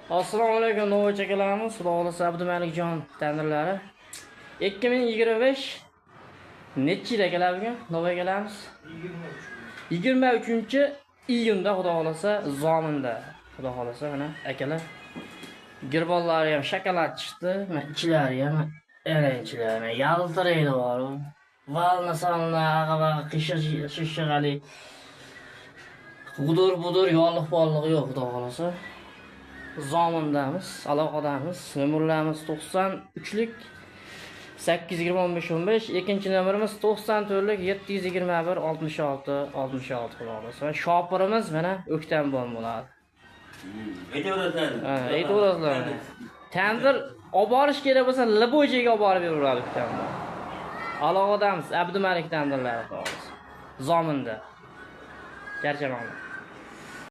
Assalomu alaykum, Novoy chakalarimiz. Xudo xolasa Abdumalikjon tandirlari. 2025 necha yil akalar bugun? Novoy kelamiz. 23-iyunda xudo xolasa Zominda. Xudo xolasa mana akalar. Girbollari ham shokolad chiqdi. Mana ichlari ham erinchilar. Yaltiraydi bor. Valna salna ag'ava qishshig'ali. Budur yolliq yo'q xudo xolasa. Zomindamiz, aloqadamiz. Nomerlarimiz 93lik 820 ikkinchi nomerimiz 94lik 721 66 66 xudo. Shopirimiz mana O'ktam bo'ladi. Aytaverasizlar. Tandir olib borish kerak bo'lsa, Liboychaga olib borib beraveradi O'ktam. Aloqadamiz Abdumalik tandirlari xolos. Zominda. Charchamoqda.